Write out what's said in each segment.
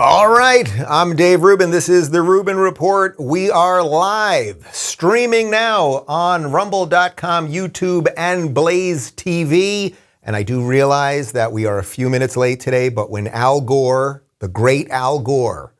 All right, I'm Dave Rubin. This is the Rubin Report. We are live, streaming now on rumble.com, YouTube, and Blaze TV. And I do realize that we are a few minutes late today, but when Al Gore, the great Al Gore,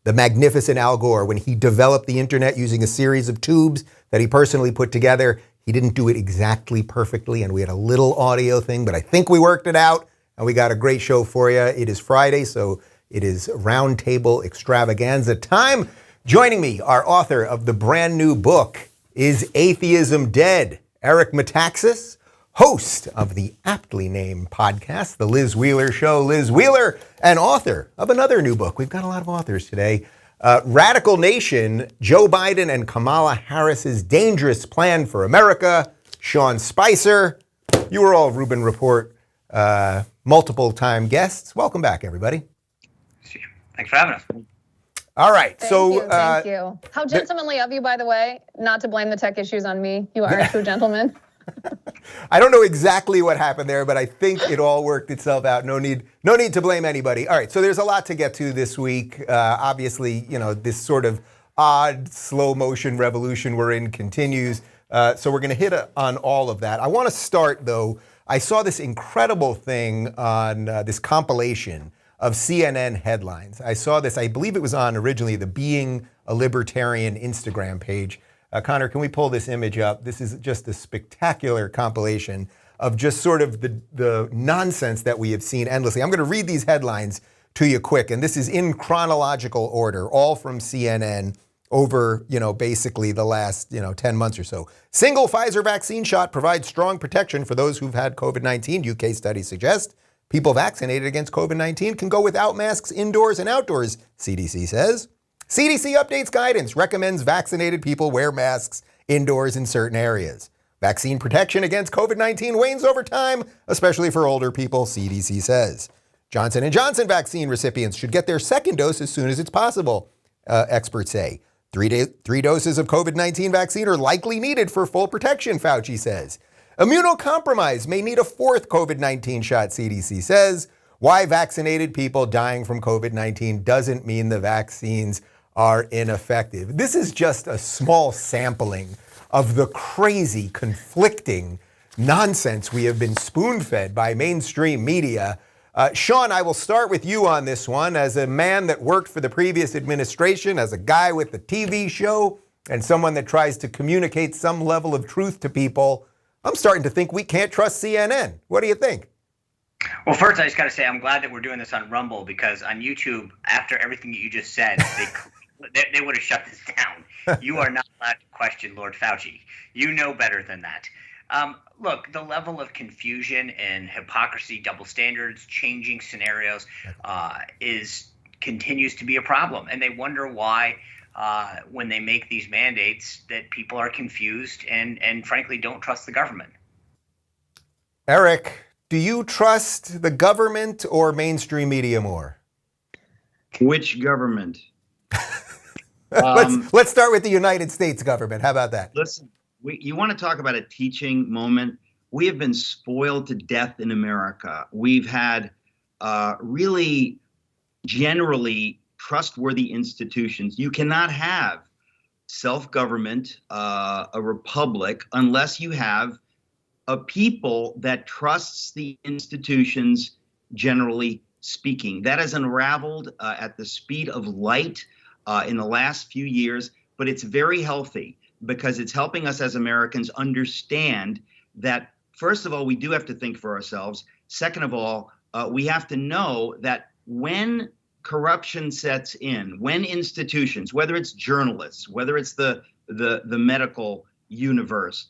the magnificent Al Gore, when he developed the internet using a series of tubes that he personally put together, he didn't do it exactly perfectly, and we had a little audio thing, but I think we worked it out, and we got a great show for you. It is Friday, so it is Roundtable Extravaganza time. Joining me, our author of the brand new book, Is Atheism Dead? Eric Metaxas, host of the aptly named podcast, The Liz Wheeler Show, Liz Wheeler, and author of another new book. We've got a lot of authors today. Radical Nation, Joe Biden and Kamala Harris's Dangerous Plan for America, Sean Spicer. You were all Rubin Report multiple-time guests. Welcome back, everybody. Thanks for having us. All right. Thank you. How gentlemanly of you, by the way, not to blame the tech issues on me. You are a true gentleman. I don't know exactly what happened there, but I think it all worked itself out. No need to blame anybody. All right. So there's a lot to get to this week. Obviously, you know, this sort of odd slow motion revolution we're in continues. So we're going to hit on all of that. I want to start, though. I saw this incredible thing on this compilation of CNN headlines. I saw this, I believe it was on originally the Being a Libertarian Instagram page. Connor, can we pull this image up? This is just a spectacular compilation of just sort of the nonsense that we have seen endlessly. I'm going to read these headlines to you quick, and this is in chronological order, all from CNN over, basically the last, 10 months or so. Single Pfizer vaccine shot provides strong protection for those who've had COVID-19, UK studies suggest. People vaccinated against COVID-19 can go without masks indoors and outdoors, CDC says. CDC updates guidance, recommends vaccinated people wear masks indoors in certain areas. Vaccine protection against COVID-19 wanes over time, especially for older people, CDC says. Johnson & Johnson vaccine recipients should get their second dose as soon as it's possible, experts say. Three doses of COVID-19 vaccine are likely needed for full protection, Fauci says. Immunocompromised may need a fourth COVID-19 shot, CDC says. Why vaccinated people dying from COVID-19 doesn't mean the vaccines are ineffective. This is just a small sampling of the crazy, conflicting nonsense we have been spoon-fed by mainstream media. Sean, I will start with you on this one. As a man that worked for the previous administration, as a guy with the TV show, and someone that tries to communicate some level of truth to people, I'm starting to think we can't trust CNN. What do you think? Well, first, I just got to say I'm glad that we're doing this on Rumble, because on YouTube, after everything that you just said, they would have shut this down. You are not allowed to question Lord Fauci. You know better than that. Look, the level of confusion and hypocrisy, double standards, changing scenarios continues to be a problem. And they wonder why, when they make these mandates, that people are confused and frankly don't trust the government. Eric, do you trust the government or mainstream media more? Which government? Let's start with the United States government. How about that? Listen, you want to talk about a teaching moment? We have been spoiled to death in America. We've had really generally trustworthy institutions. You cannot have self-government, a republic, unless you have a people that trusts the institutions, generally speaking. That has unraveled at the speed of light in the last few years, but it's very healthy because it's helping us as Americans understand that, first of all, we do have to think for ourselves. Second of all, we have to know that when corruption sets in, when institutions, whether it's journalists, whether it's the medical universe,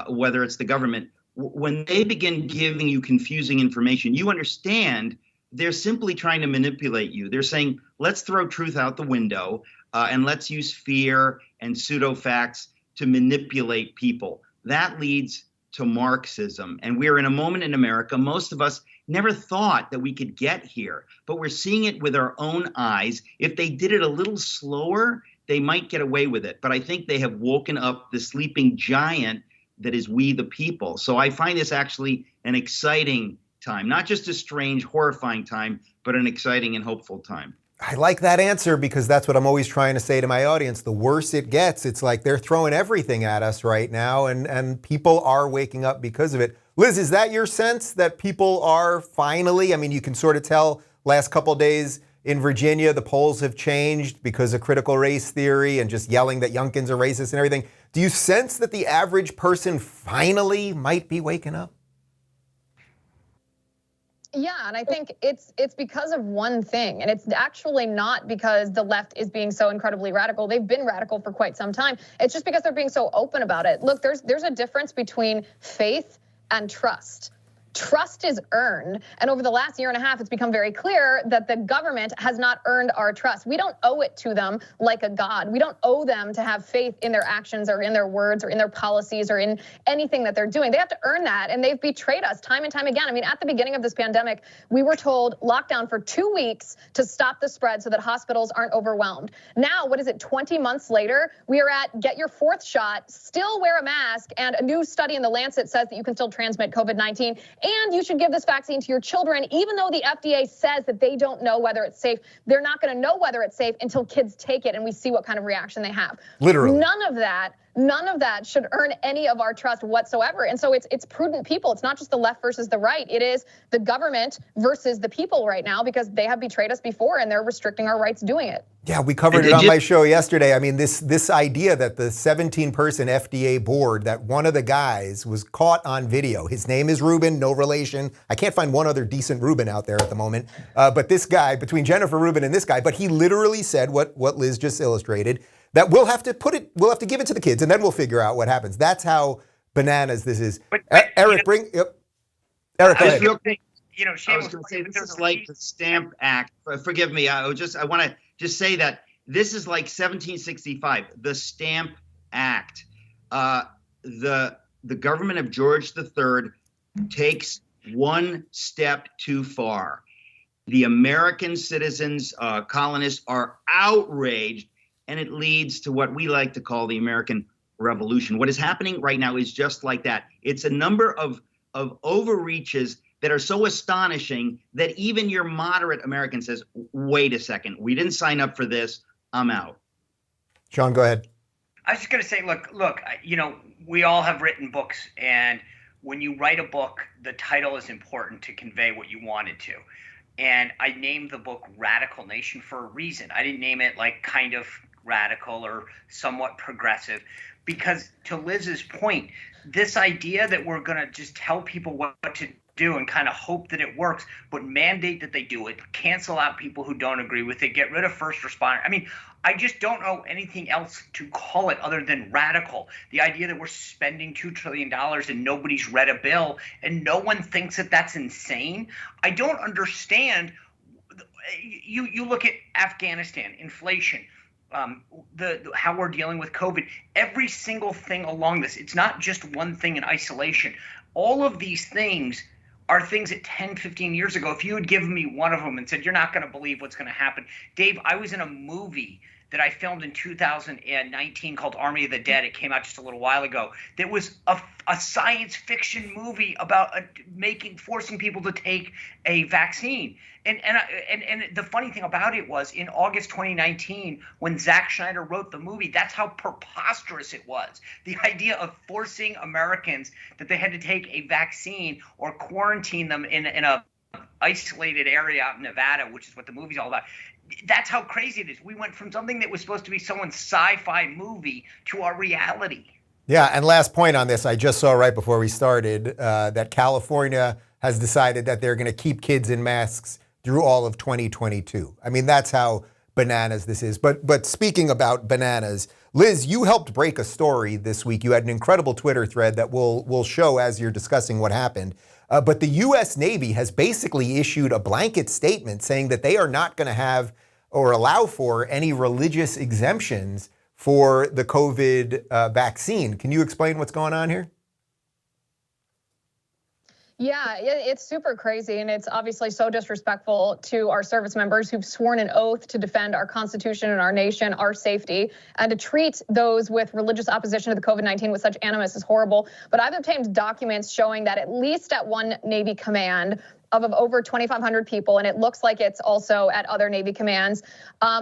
whether it's the government, when they begin giving you confusing information, you understand they're simply trying to manipulate you. They're saying, let's throw truth out the window and let's use fear and pseudo facts to manipulate people. That leads to Marxism. And we're in a moment in America, most of us never thought that we could get here, but we're seeing it with our own eyes. If they did it a little slower, they might get away with it. But I think they have woken up the sleeping giant that is we the people. So I find this actually an exciting time, not just a strange, horrifying time, but an exciting and hopeful time. I like that answer because that's what I'm always trying to say to my audience. The worse it gets, it's like they're throwing everything at us right now, and people are waking up because of it. Liz, is that your sense that people are finally, I mean, you can sort of tell last couple of days in Virginia, the polls have changed because of critical race theory and just yelling that Youngkins are racist and everything. Do you sense that the average person finally might be waking up? Yeah, and I think it's because of one thing, and it's actually not because the left is being so incredibly radical. They've been radical for quite some time. It's just because they're being so open about it. Look, there's a difference between faith and trust. Trust is earned. And over the last year and a half, it's become very clear that the government has not earned our trust. We don't owe it to them like a god. We don't owe them to have faith in their actions or in their words or in their policies or in anything that they're doing. They have to earn that, and they've betrayed us time and time again. I mean, at the beginning of this pandemic, we were told lockdown for 2 weeks to stop the spread so that hospitals aren't overwhelmed. Now, 20 months later, we are at get your 4th shot, still wear a mask, and a new study in The Lancet says that you can still transmit COVID-19. And you should give this vaccine to your children, even though the FDA says that they don't know whether it's safe. They're not going to know whether it's safe until kids take it and we see what kind of reaction they have. Literally. None of that should earn any of our trust whatsoever. And so it's prudent people. It's not just the left versus the right. It is the government versus the people right now because they have betrayed us before and they're restricting our rights doing it. Yeah, we covered it on my show yesterday. I mean, this idea that the 17-person FDA board, that one of the guys was caught on video. His name is Rubin, no relation. I can't find one other decent Rubin out there at the moment. But this guy, between Jennifer Rubin and this guy, but he literally said what Liz just illustrated, that we'll have to give it to the kids and then we'll figure out what happens. That's how bananas this is. But Eric, Eric, go ahead. You know, I was going to say, this is like the Stamp Act. Forgive me. I want to just say that this is like 1765, the Stamp Act. The government of George III takes one step too far. The American citizens, colonists, are outraged, and it leads to what we like to call the American Revolution. What is happening right now is just like that. It's a number of overreaches that are so astonishing that even your moderate American says, wait a second, we didn't sign up for this, I'm out. Sean, go ahead. I was just going to say, look, you know, we all have written books, and when you write a book, the title is important to convey what you wanted to. And I named the book Radical Nation for a reason. I didn't name it like kind of radical or somewhat progressive, because to Liz's point, this idea that we're going to just tell people what to do and kind of hope that it works, but mandate that they do it, cancel out people who don't agree with it, get rid of first responders. I mean, I just don't know anything else to call it other than radical. The idea that we're spending $2 trillion and nobody's read a bill and no one thinks that that's insane. I don't understand. You look at Afghanistan, inflation, how we're dealing with COVID, every single thing along this. It's not just one thing in isolation. All of these things are things that 10, 15 years ago, if you had given me one of them and said, you're not going to believe what's going to happen. Dave, I was in a movie that I filmed in 2019 called Army of the Dead. It came out just a little while ago. That was a science fiction movie about forcing people to take a vaccine. And the funny thing about it was in August 2019, when Zack Snyder wrote the movie, that's how preposterous it was. The idea of forcing Americans that they had to take a vaccine or quarantine them in a isolated area out in Nevada, which is what the movie's all about. That's how crazy it is. We went from something that was supposed to be someone's sci-fi movie to our reality. Yeah, and last point on this, I just saw right before we started that California has decided that they're going to keep kids in masks through all of 2022. I mean, that's how bananas this is. But speaking about bananas, Liz, you helped break a story this week. You had an incredible Twitter thread that we'll show as you're discussing what happened. But the U.S. Navy has basically issued a blanket statement saying that they are not going to have or allow for any religious exemptions for the COVID vaccine. Can you explain what's going on here? Yeah, it's super crazy, and it's obviously so disrespectful to our service members who've sworn an oath to defend our Constitution and our nation, our safety, and to treat those with religious opposition to the COVID-19 with such animus is horrible. But I've obtained documents showing that at least at one Navy command, of over 2,500 people, and it looks like it's also at other Navy commands.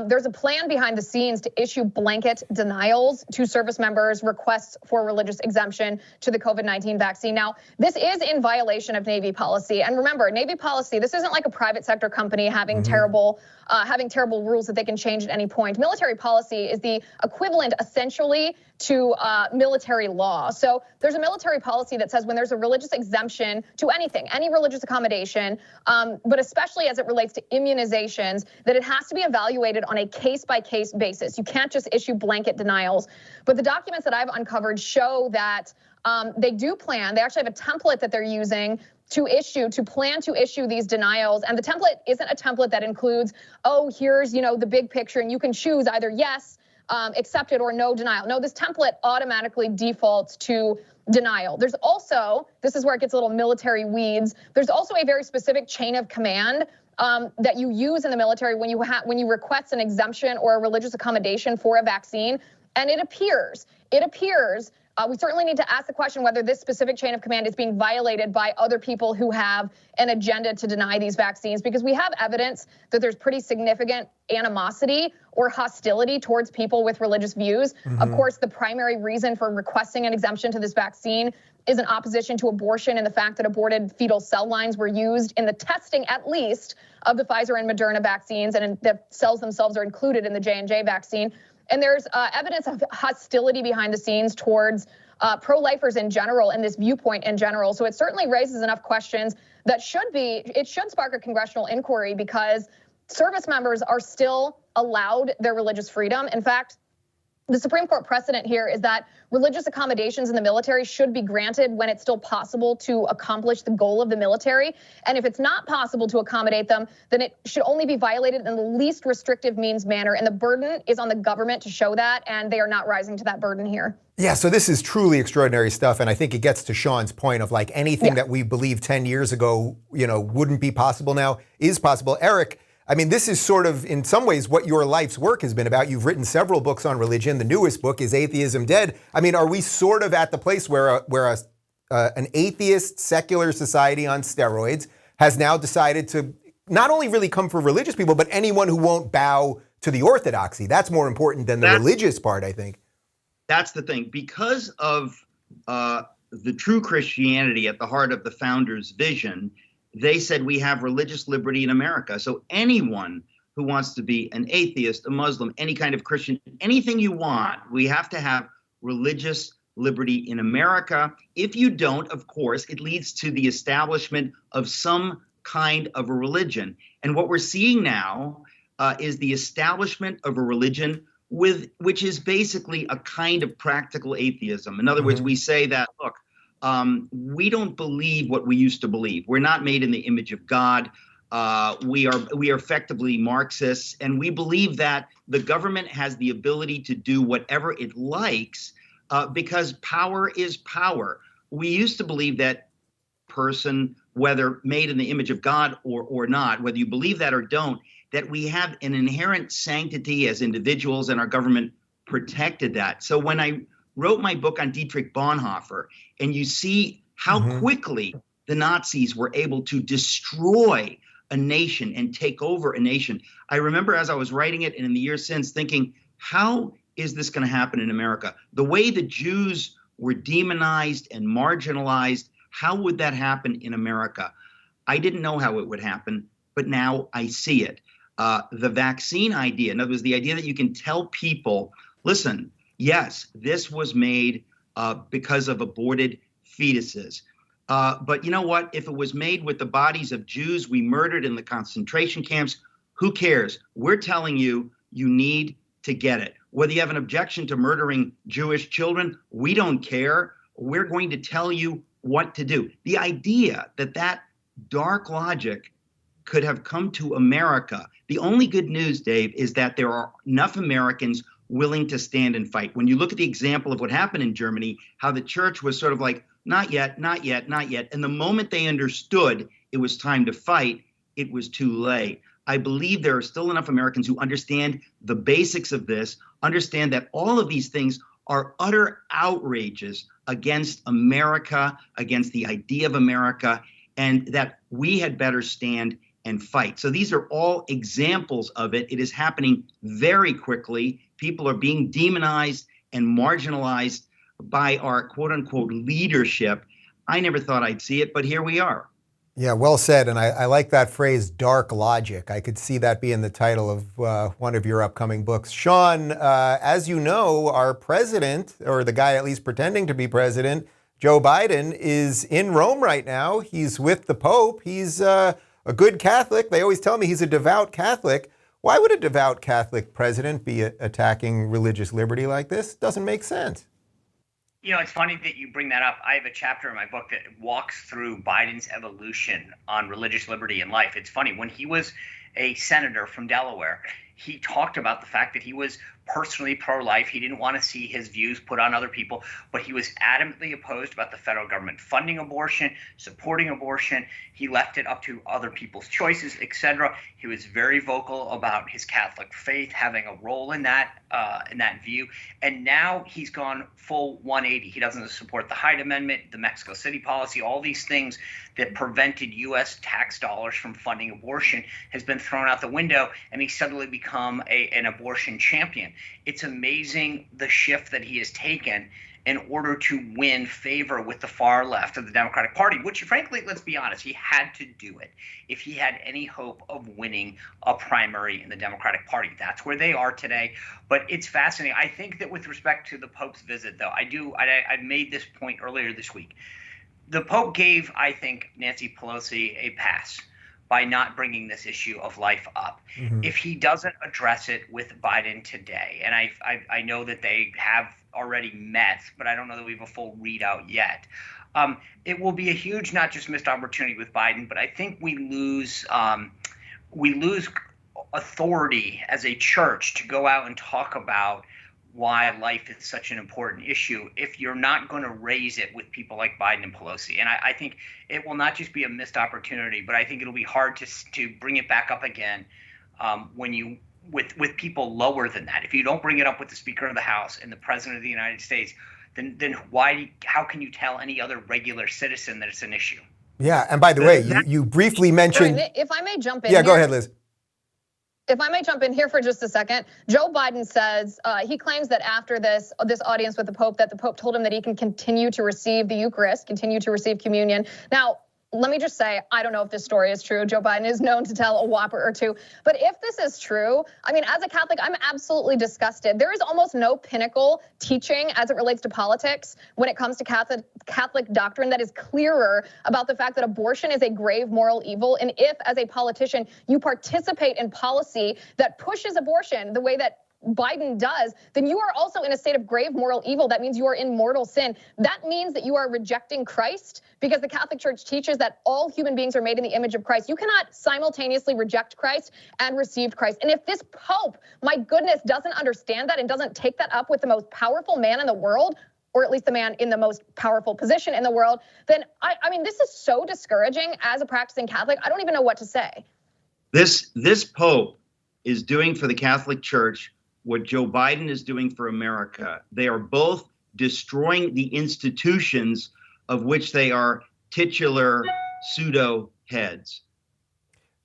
There's a plan behind the scenes to issue blanket denials to service members' requests for religious exemption to the COVID-19 vaccine. Now, this is in violation of Navy policy. And remember, Navy policy, this isn't like a private sector company having terrible rules that they can change at any point. Military policy is the equivalent, essentially, to military law. So there's a military policy that says when there's a religious exemption to anything, any religious accommodation, but especially as it relates to immunizations, that it has to be evaluated on a case-by-case basis. You can't just issue blanket denials. But the documents that I've uncovered show that they actually have a template that they're using to plan to issue these denials. And the template isn't a template that includes, oh, here's, the big picture, and you can choose either yes, accepted, or no denial. No, this template automatically defaults to denial. There's also, this is where it gets a little military weeds, there's also a very specific chain of command that you use in the military when you request an exemption or a religious accommodation for a vaccine. And it appears, we certainly need to ask the question whether this specific chain of command is being violated by other people who have an agenda to deny these vaccines, because we have evidence that there's pretty significant animosity or hostility towards people with religious views. Of course, the primary reason for requesting an exemption to this vaccine is an opposition to abortion and the fact that aborted fetal cell lines were used in the testing, at least, of the Pfizer and Moderna vaccines, and the cells themselves are included in the J&J vaccine. And there's evidence of hostility behind the scenes towards pro-lifers in general and this viewpoint in general. So it certainly raises enough questions that it should spark a congressional inquiry, because service members are still allowed their religious freedom. In fact, the Supreme Court precedent here is that religious accommodations in the military should be granted when it's still possible to accomplish the goal of the military. And if it's not possible to accommodate them, then it should only be violated in the least restrictive means manner. And the burden is on the government to show that, and they are not rising to that burden here. Yeah, so this is truly extraordinary stuff. And I think it gets to Sean's point of like anything that we believed 10 years ago, wouldn't be possible now is possible. Eric, I mean, this is sort of, in some ways, what your life's work has been about. You've written several books on religion. The newest book is Atheism Dead. I mean, are we sort of at the place where an atheist, secular society on steroids has now decided to not only really come for religious people, but anyone who won't bow to the orthodoxy? That's more important than the religious part, I think. That's the thing. Because of the true Christianity at the heart of the founders' vision, they said we have religious liberty in America. So anyone who wants to be an atheist, a Muslim, any kind of Christian, anything you want, we have to have religious liberty in America. If you don't, of course, it leads to the establishment of some kind of a religion. And what we're seeing now is the establishment of a religion which is basically a kind of practical atheism. In other words, we say that, look, we don't believe what we used to believe. We're not made in the image of God. We are effectively Marxists, and we believe that the government has the ability to do whatever it likes because power is power. We used to believe that person, whether made in the image of God or not, whether you believe that or don't, that we have an inherent sanctity as individuals, and our government protected that. So when I wrote my book on Dietrich Bonhoeffer, and you see how quickly the Nazis were able to destroy a nation and take over a nation, I remember as I was writing it and in the years since thinking, how is this going to happen in America? The way the Jews were demonized and marginalized, how would that happen in America? I didn't know how it would happen, but now I see it. The vaccine idea, in other words, the idea that you can tell people, listen, yes, this was made because of aborted fetuses. But you know what? If it was made with the bodies of Jews we murdered in the concentration camps, who cares? We're telling you, you need to get it. Whether you have an objection to murdering Jewish children, we don't care. We're going to tell you what to do. The idea that that dark logic could have come to America. The only good news, Dave, is that there are enough Americans willing to stand and fight. When you look at the example of what happened in Germany, how the church was sort of like, not yet, not yet, not yet. And the moment they understood it was time to fight, it was too late. I believe there are still enough Americans who understand the basics of this, understand that all of these things are utter outrages against America, against the idea of America. and that we had better stand and fight. So these are all examples of it. It is happening very quickly. People are being demonized and marginalized by our quote unquote leadership. I never thought I'd see it, but here we are. Yeah, well said. And I like that phrase, dark logic. I could see that being the title of one of your upcoming books. Sean, as you know, our president, or the guy at least pretending to be president, Joe Biden, is in Rome right now. He's with the Pope. He's a good Catholic. They always tell me he's a devout Catholic. Why would a devout Catholic president be attacking religious liberty like this? Doesn't make sense. You know, it's funny that you bring that up. I have a chapter in my book that walks through Biden's evolution on religious liberty in life. It's funny, when he was a senator from Delaware, he talked about the fact that he was personally pro-life. He didn't want to see his views put on other people, but he was adamantly opposed about the federal government funding abortion, supporting abortion. He left it up to other people's choices, etc. He was very vocal about his Catholic faith having a role in that view. And now he's gone full 180. He doesn't support the Hyde Amendment, the Mexico City policy, all these things that prevented U.S. tax dollars from funding abortion has been thrown out the window, and he's suddenly become an abortion champion. It's amazing the shift that he has taken in order to win favor with the far left of the Democratic Party, which, frankly, let's be honest, he had to do it if he had any hope of winning a primary in the Democratic Party. That's where they are today. But it's fascinating. I think that with respect to the Pope's visit, though, I made this point earlier this week. The Pope gave, I think, Nancy Pelosi a pass by not bringing this issue of life up. Mm-hmm. If he doesn't address it with Biden today, and I know that they have already met, but I don't know that we have a full readout yet, it will be a huge, not just missed opportunity with Biden, but I think we lose authority as a church to go out and talk about why life is such an important issue if you're not going to raise it with people like Biden and Pelosi. And I think it will not just be a missed opportunity, but I think it'll be hard to bring it back up again with people lower than that. If you don't bring it up with the Speaker of the House and the President of the United States, then how can you tell any other regular citizen that it's an issue? Yeah, and by the way, you briefly mentioned... If I may jump in Yeah, go ahead, Liz. If I may jump in here for just a second, Joe Biden says he claims that after this audience with the Pope, that the Pope told him that he can continue to receive the Eucharist, continue to receive communion. Now, let me just say, I don't know if this story is true. Joe Biden is known to tell a whopper or two. But if this is true, I mean, as a Catholic, I'm absolutely disgusted. There is almost no pinnacle teaching as it relates to politics when it comes to Catholic doctrine that is clearer about the fact that abortion is a grave moral evil. And if, as a politician, you participate in policy that pushes abortion the way that Biden does, then you are also in a state of grave moral evil. That means you are in mortal sin. That means that you are rejecting Christ, because the Catholic Church teaches that all human beings are made in the image of Christ. You cannot simultaneously reject Christ and receive Christ. And if this Pope, my goodness, doesn't understand that and doesn't take that up with the most powerful man in the world, or at least the man in the most powerful position in the world, then I mean, this is so discouraging as a practicing Catholic. I don't even know what to say. This Pope is doing for the Catholic Church what Joe Biden is doing for America. They are both destroying the institutions of which they are titular pseudo heads.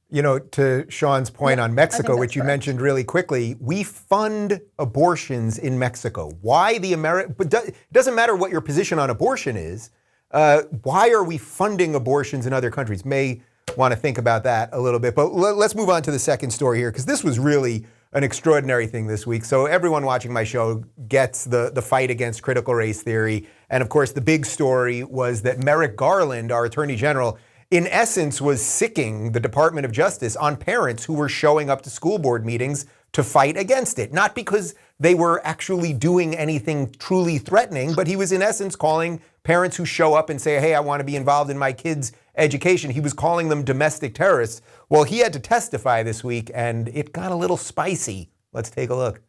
You know, to Sean's point on Mexico, which you mentioned really quickly, we fund abortions in Mexico. Why but it doesn't matter what your position on abortion is. Why are we funding abortions in other countries? May want to think about that a little bit. But let's move on to the second story here, because this was really an extraordinary thing this week. So everyone watching my show gets the fight against critical race theory. And of course, the big story was that Merrick Garland, our Attorney General, in essence was sicking the Department of Justice on parents who were showing up to school board meetings to fight against it. Not because they were actually doing anything truly threatening, but he was in essence calling parents who show up and say, hey, I want to be involved in my kids' education. He was calling them domestic terrorists. Well, he had to testify this week, and it got a little spicy. Let's take a look.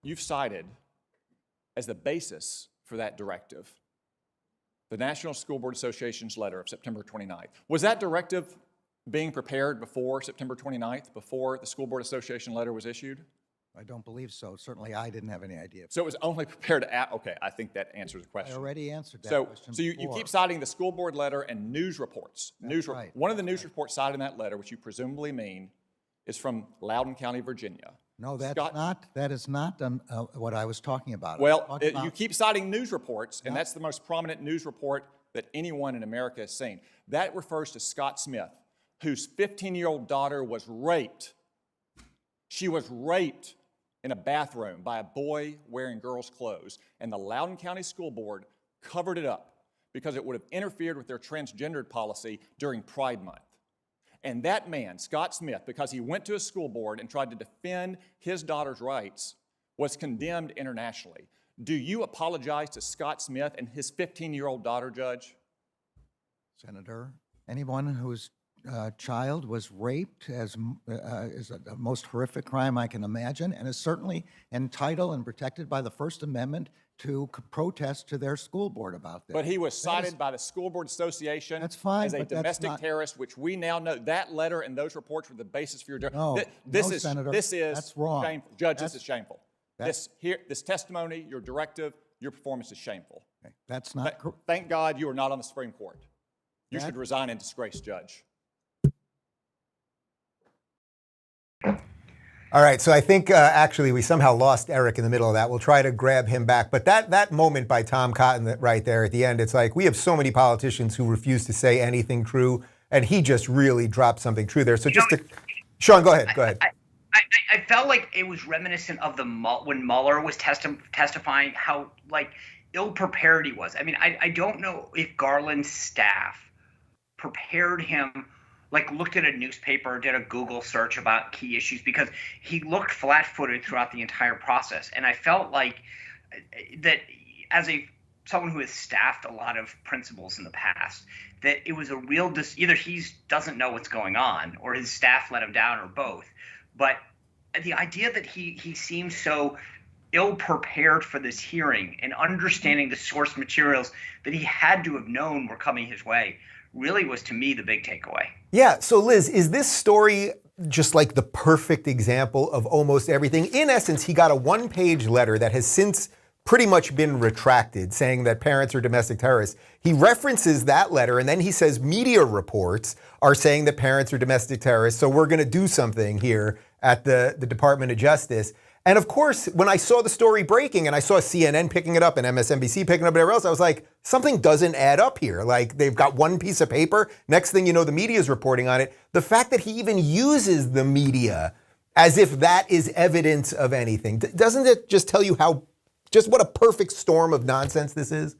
You've cited as the basis for that directive the National School Board Association's letter of September 29th. Was that directive being prepared before September 29th, before the School Board Association letter was issued? I don't believe so. Certainly, I didn't have any idea. So it was only prepared to okay, I think that answers the I question. already answered that So, question so you before. keep citing the school board letter and news reports. Right. One of the news reports cited in that letter, which you presumably mean, is from Loudoun County, Virginia. No, that's Scott- not. That is not what I was talking about. I was Well, talking about- you keep citing news reports, and that's the most prominent news report that anyone in America has seen. That refers to Scott Smith, whose 15-year-old daughter was raped. She was raped in a bathroom by a boy wearing girls' clothes, and the Loudoun County School Board covered it up because it would have interfered with their transgendered policy during Pride Month. And that man, Scott Smith, because he went to a school board and tried to defend his daughter's rights, was condemned internationally. Do you apologize to Scott Smith and his 15-year-old daughter, Judge? Senator, anyone whose child was raped is the most horrific crime I can imagine, and is certainly entitled and protected by the First Amendment to protest to their school board about this. But he was cited by the School Board Association That's fine, as a but that's domestic not- terrorist, which we now know that letter and those reports were the basis for your. No, this no, is Senator, this is that's wrong. shameful, Judge. That's- This is shameful. that's- This testimony, your directive, your performance is shameful. Okay, that's not. Thank God you are not on the Supreme Court. You That- should resign in disgrace, Judge. All right, so I think actually we somehow lost Eric in the middle of that. We'll try to grab him back. But that moment by Tom Cotton right there at the end, it's like we have so many politicians who refuse to say anything true, and he just really dropped something true there. So Sean, go ahead. I felt like it was reminiscent of when Mueller was testifying, how like ill-prepared he was. I mean, I don't know if Garland's staff prepared him, like looked at a newspaper, did a Google search about key issues, because he looked flat-footed throughout the entire process. And I felt like that as someone who has staffed a lot of principals in the past, that it was a real either he doesn't know what's going on or his staff let him down or both. But the idea that he seemed so ill-prepared for this hearing and understanding the source materials that he had to have known were coming his way really was, to me, the big takeaway. Yeah, so Liz, is this story just like the perfect example of almost everything? In essence, he got a one-page letter that has since pretty much been retracted, saying that parents are domestic terrorists. He references that letter, and then he says media reports are saying that parents are domestic terrorists, so we're going to do something here at the Department of Justice. And of course, when I saw the story breaking and I saw CNN picking it up and MSNBC picking it up and everywhere else, I was like, something doesn't add up here. Like, they've got one piece of paper. Next thing you know, the media is reporting on it. The fact that he even uses the media as if that is evidence of anything, doesn't it just tell you what a perfect storm of nonsense this is?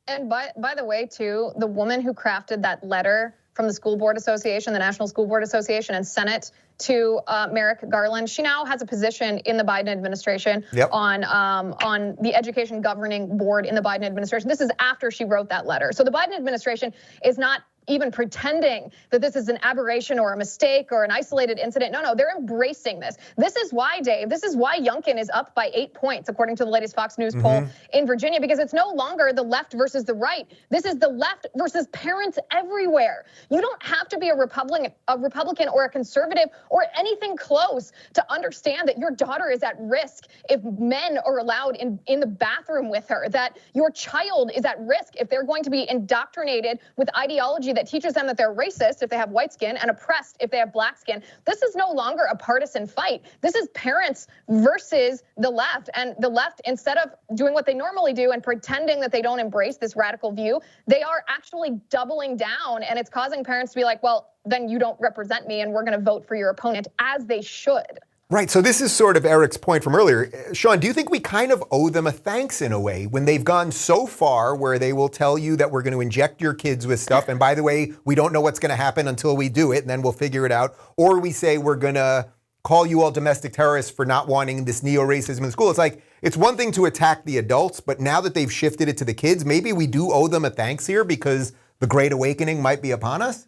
And by the way, too, the woman who crafted that letter from the School Board Association, the National School Board Association, and Senate to Merrick Garland, she now has a position in the Biden administration on the education governing board in the Biden administration. This is after she wrote that letter. So the Biden administration is not even pretending that this is an aberration or a mistake or an isolated incident. No, they're embracing this. This is why, Dave, this is why Youngkin is up by 8 points, according to the latest Fox News poll in Virginia, because it's no longer the left versus the right. This is the left versus parents everywhere. You don't have to be a Republican or a conservative or anything close to understand that your daughter is at risk if men are allowed in the bathroom with her, that your child is at risk if they're going to be indoctrinated with ideology that teaches them that they're racist if they have white skin and oppressed if they have black skin. This is no longer a partisan fight. This is parents versus the left. And the left, instead of doing what they normally do and pretending that they don't embrace this radical view, they are actually doubling down. And it's causing parents to be like, well, then you don't represent me and we're going to vote for your opponent, as they should. Right, so this is sort of Eric's point from earlier. Sean, do you think we kind of owe them a thanks in a way when they've gone so far where they will tell you that we're going to inject your kids with stuff, and by the way, we don't know what's going to happen until we do it, and then we'll figure it out, or we say we're going to call you all domestic terrorists for not wanting this neo-racism in school? It's like, it's one thing to attack the adults, but now that they've shifted it to the kids, maybe we do owe them a thanks here because the Great Awakening might be upon us?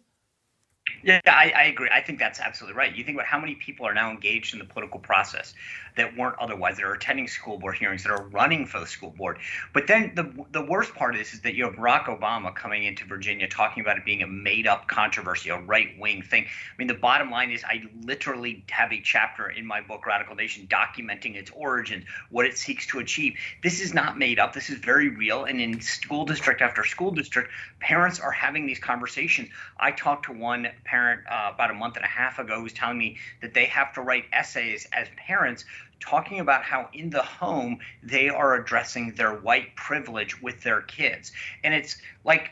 Yeah, I agree. I think that's absolutely right. You think about how many people are now engaged in the political process that weren't otherwise, that are attending school board hearings, that are running for the school board. But then the worst part of this is that you have Barack Obama coming into Virginia talking about it being a made-up controversy, a right-wing thing. I mean, the bottom line is I literally have a chapter in my book, Radical Nation, documenting its origins, what it seeks to achieve. This is not made up. This is very real. And in school district after school district, parents are having these conversations. I talked to one parent about a month and a half ago who was telling me that they have to write essays as parents talking about how in the home they are addressing their white privilege with their kids. And it's like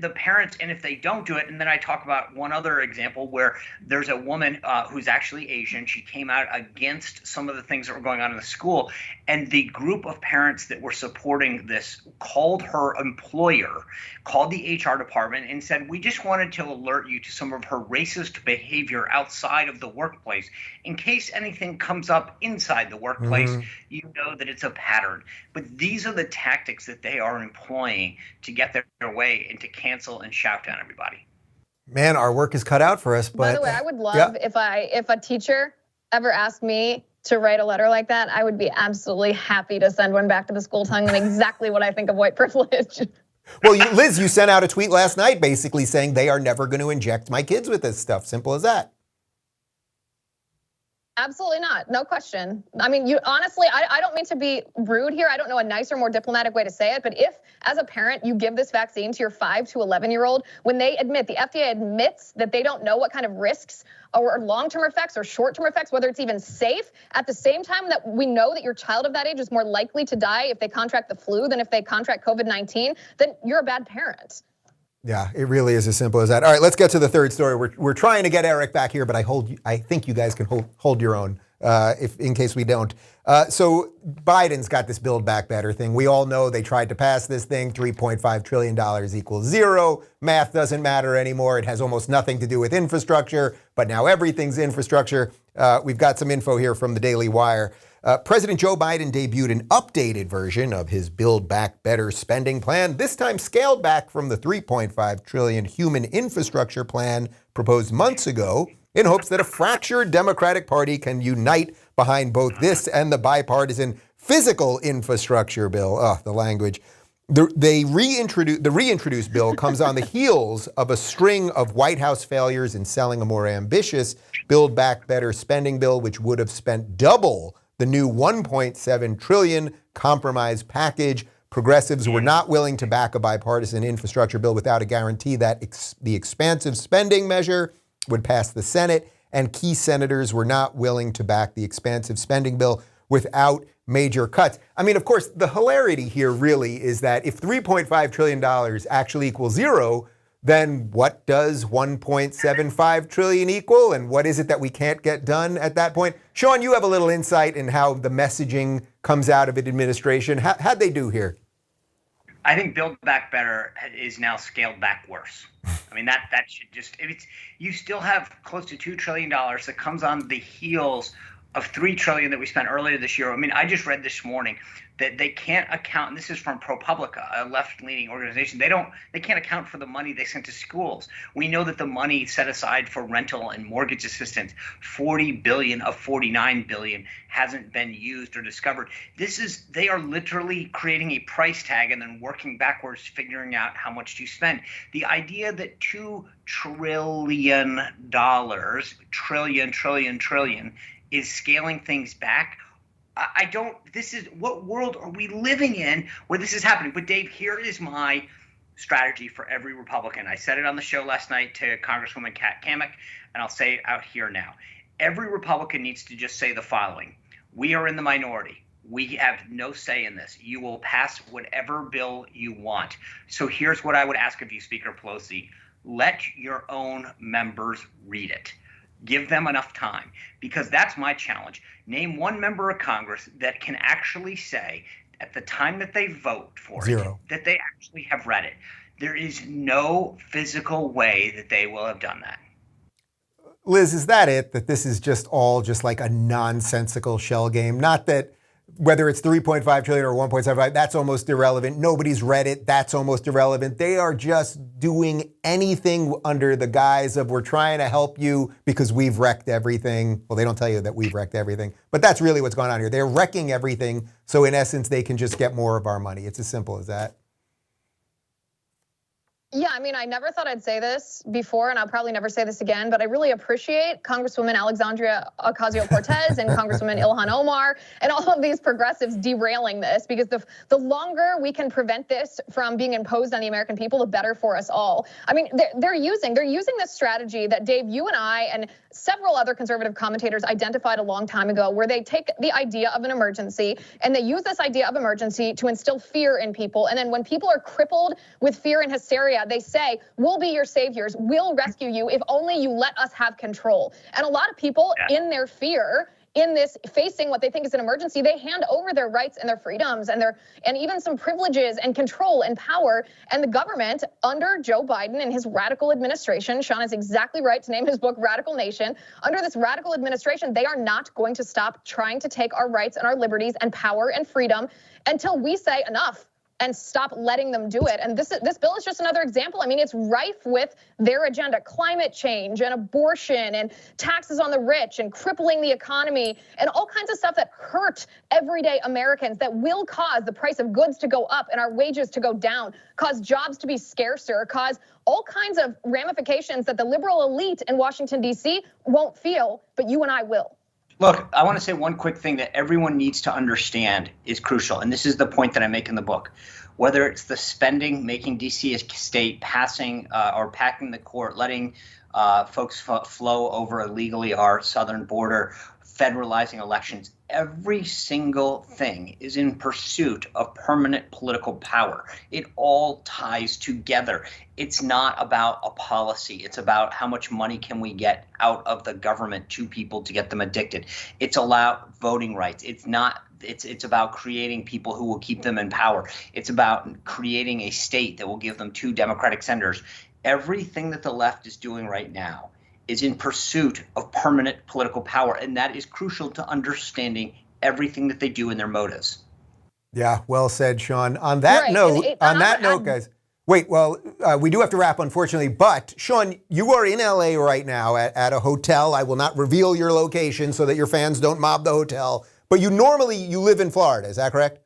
the parents, and if they don't do it, and then I talk about one other example where there's a woman who's actually Asian. She came out against some of the things that were going on in the school, and the group of parents that were supporting this called her employer, called the HR department and said, we just wanted to alert you to some of her racist behavior outside of the workplace. In case anything comes up inside the workplace, you know that it's a pattern. But these are the tactics that they are employing to get their way and to cancel and shout down everybody. Man, our work is cut out for us. But by the way, I would love if a teacher ever asked me to write a letter like that, I would be absolutely happy to send one back to the school telling them exactly what I think of white privilege. Well, Liz, you sent out a tweet last night basically saying they are never going to inject my kids with this stuff. Simple as that. Absolutely not. No question. I mean, honestly, I don't mean to be rude here. I don't know a nicer, more diplomatic way to say it. But if, as a parent, you give this vaccine to your 5 to 11-year-old, when they admit, the FDA admits that they don't know what kind of risks or long-term effects or short-term effects, whether it's even safe, at the same time that we know that your child of that age is more likely to die if they contract the flu than if they contract COVID-19, then you're a bad parent. Yeah, it really is as simple as that. All right, let's get to the third story. We're trying to get Eric back here, but I think you guys can hold your own if in case we don't. So Biden's got this Build Back Better thing. We all know they tried to pass this thing. $3.5 trillion equals zero. Math doesn't matter anymore. It has almost nothing to do with infrastructure, but now everything's infrastructure. We've got some info here from the Daily Wire. President Joe Biden debuted an updated version of his Build Back Better spending plan, this time scaled back from the $3.5 trillion human infrastructure plan proposed months ago, in hopes that a fractured Democratic Party can unite behind both this and the bipartisan physical infrastructure bill. The language. The reintroduced bill comes on the heels of a string of White House failures in selling a more ambitious Build Back Better spending bill, which would have spent double the new $1.7 trillion compromise package. Progressives were not willing to back a bipartisan infrastructure bill without a guarantee that the expansive spending measure would pass the Senate, and key senators were not willing to back the expansive spending bill without major cuts. I mean, of course, the hilarity here really is that if $3.5 trillion actually equals zero, then what does $1.75 trillion equal? And what is it that we can't get done at that point? Sean, you have a little insight in how the messaging comes out of an administration. How'd they do here? I think Build Back Better is now scaled back worse. I mean, that should just, you still have close to $2 trillion that comes on the heels of $3 trillion that we spent earlier this year. I mean, I just read this morning that they can't account, and this is from ProPublica, a left-leaning organization. They can't account for the money they sent to schools. We know that the money set aside for rental and mortgage assistance, $40 billion of $49 billion, hasn't been used or discovered. They are literally creating a price tag and then working backwards, figuring out how much to spend. The idea that $2 trillion, trillion, is scaling things back. What world are we living in where this is happening? But Dave, here is my strategy for every Republican. I said it on the show last night to Congresswoman Kat Cammack, and I'll say it out here now. Every Republican needs to just say the following: we are in the minority. We have no say in this. You will pass whatever bill you want. So here's what I would ask of you, Speaker Pelosi. Let your own members read it. Give them enough time, because that's my challenge. Name one member of Congress that can actually say at the time that they vote for Zero. it that they actually have read it. There is no physical way that they will have done that. Liz, is that it? That this is just all just like a nonsensical shell game? Not that whether it's 3.5 trillion or 1.75, that's almost irrelevant. Nobody's read it. That's almost irrelevant. They are just doing anything under the guise of we're trying to help you because we've wrecked everything. Well, they don't tell you that we've wrecked everything, but that's really what's going on here. They're wrecking everything. So in essence, they can just get more of our money. It's as simple as that. Yeah, I mean, I never thought I'd say this before, and I'll probably never say this again, but I really appreciate Congresswoman Alexandria Ocasio-Cortez and Congresswoman Ilhan Omar and all of these progressives derailing this, because the longer we can prevent this from being imposed on the American people, the better for us all. I mean, they're using this strategy that, Dave, you and I and several other conservative commentators identified a long time ago, where they take the idea of an emergency and they use this idea of emergency to instill fear in people. And then when people are crippled with fear and hysteria, they say, we'll be your saviors. We'll rescue you if only you let us have control. And a lot of people in their fear, in this facing what they think is an emergency, they hand over their rights and their freedoms and even some privileges and control and power. And the government under Joe Biden and his radical administration, Sean is exactly right to name his book Radical Nation. Under this radical administration, they are not going to stop trying to take our rights and our liberties and power and freedom until we say enough and stop letting them do it. And this bill is just another example. I mean, it's rife with their agenda: climate change and abortion and taxes on the rich and crippling the economy and all kinds of stuff that hurt everyday Americans, that will cause the price of goods to go up and our wages to go down, cause jobs to be scarcer, cause all kinds of ramifications that the liberal elite in Washington, D.C. won't feel, but you and I will. Look, I want to say one quick thing that everyone needs to understand is crucial, and this is the point that I make in the book. Whether it's the spending, making D.C. a state, passing or packing the court, letting folks flow over illegally our southern border, federalizing elections, every single thing is in pursuit of permanent political power. It all ties together. It's not about a policy. It's about how much money can we get out of the government to people to get them addicted. It's about voting rights. It's about creating people who will keep them in power. It's about creating a state that will give them 2 Democratic senators. Everything that the left is doing right now is in pursuit of permanent political power, and that is crucial to understanding everything that they do in their motives. Yeah, well said, Sean. On that note, guys, wait, well, we do have to wrap, unfortunately, but Sean, you are in LA right now at a hotel. I will not reveal your location so that your fans don't mob the hotel, but you live in Florida, is that correct?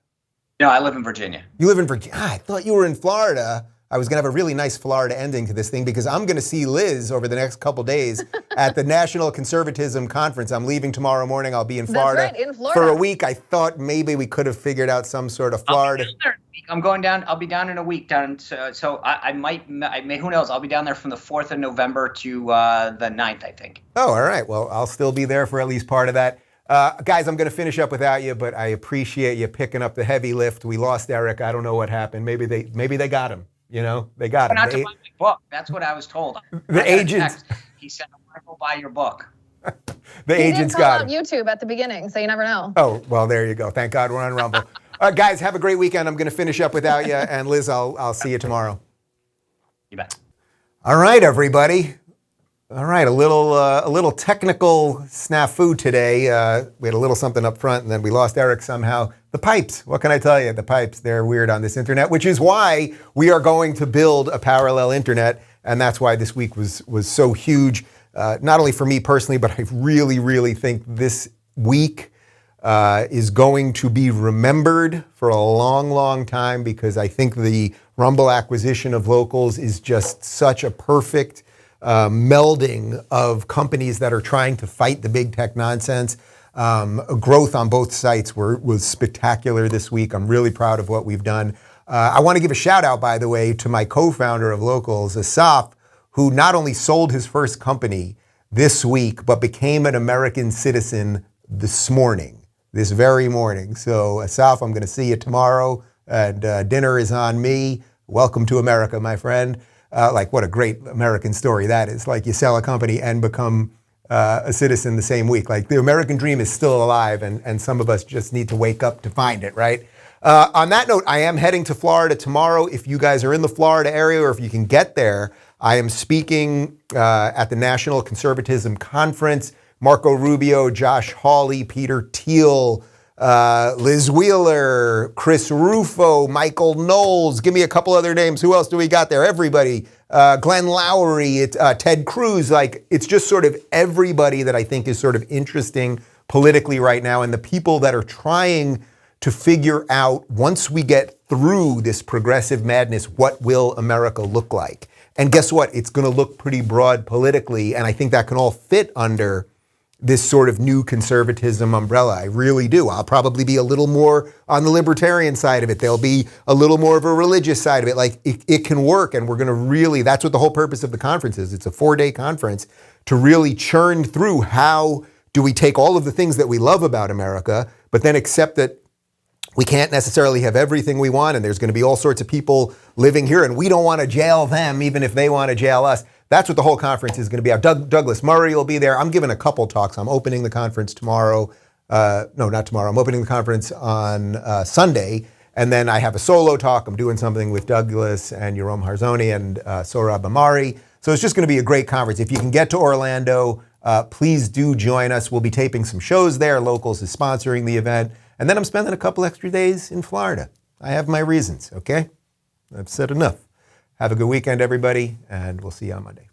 No, I live in Virginia. You live in Virginia. I thought you were in Florida. I was going to have a really nice Florida ending to this thing because I'm going to see Liz over the next couple days at the National Conservatism Conference. I'm leaving tomorrow morning. I'll be in Florida, That's right, in Florida for a week. I thought maybe we could have figured out some sort of Florida. I'm going down. I'll be down in a week. So I may. Who knows? I'll be down there from the 4th of November to the 9th, I think. Oh, all right. Well, I'll still be there for at least part of that. Guys, I'm going to finish up without you, but I appreciate you picking up the heavy lift. We lost Eric. I don't know what happened. Maybe they got him. You know, they got him. Not to buy my book. That's what I was told. The agents. He said, "I want to go buy your book." The agents got him. He didn't call out YouTube at the beginning, so you never know. Oh, well, there you go. Thank God we're on Rumble. All right, guys, have a great weekend. I'm going to finish up without you, and Liz, I'll see you tomorrow. You bet. All right, everybody. All right, a little technical snafu today. We had a little something up front, and then we lost Eric somehow. The pipes, what can I tell you? The pipes, they're weird on this internet, which is why we are going to build a parallel internet, and that's why this week was so huge, not only for me personally, but I really, really think this week is going to be remembered for a long, long time, because I think the Rumble acquisition of Locals is just such a perfect melding of companies that are trying to fight the big tech nonsense. Growth on both sites was spectacular this week. I'm really proud of what we've done. I want to give a shout out, by the way, to my co-founder of Locals, Asaf, who not only sold his first company this week, but became an American citizen this very morning. So Asaf, I'm going to see you tomorrow, and dinner is on me. Welcome to America, my friend. What a great American story that is. Like, you sell a company and become a citizen the same week. Like, the American dream is still alive, and some of us just need to wake up to find it, right? On that note, I am heading to Florida tomorrow. If you guys are in the Florida area, or if you can get there, I am speaking at the National Conservatism Conference. Marco Rubio, Josh Hawley, Peter Thiel, Liz Wheeler, Chris Rufo, Michael Knowles. Give me a couple other names. Who else do we got there? Everybody. Glenn Lowry, Ted Cruz. Like, it's just sort of everybody that I think is sort of interesting politically right now, and the people that are trying to figure out, once we get through this progressive madness, what will America look like? And guess what? It's going to look pretty broad politically, and I think that can all fit under this sort of new conservatism umbrella. I really do. I'll probably be a little more on the libertarian side of it. There'll be a little more of a religious side of it. Like, it can work, and we're going to really, that's what the whole purpose of the conference is. It's a 4-day conference to really churn through how do we take all of the things that we love about America, but then accept that we can't necessarily have everything we want, and there's going to be all sorts of people living here, and we don't want to jail them even if they want to jail us. That's what the whole conference is going to be about. Douglas Murray will be there. I'm giving a couple talks. I'm opening the conference tomorrow. No, not tomorrow. I'm opening the conference on Sunday, and then I have a solo talk. I'm doing something with Douglas and Yoram Harzoni and Sohrab Amari. So it's just going to be a great conference. If you can get to Orlando, please do join us. We'll be taping some shows there. Locals is sponsoring the event. And then I'm spending a couple extra days in Florida. I have my reasons, okay? I've said enough. Have a good weekend, everybody, and we'll see you on Monday.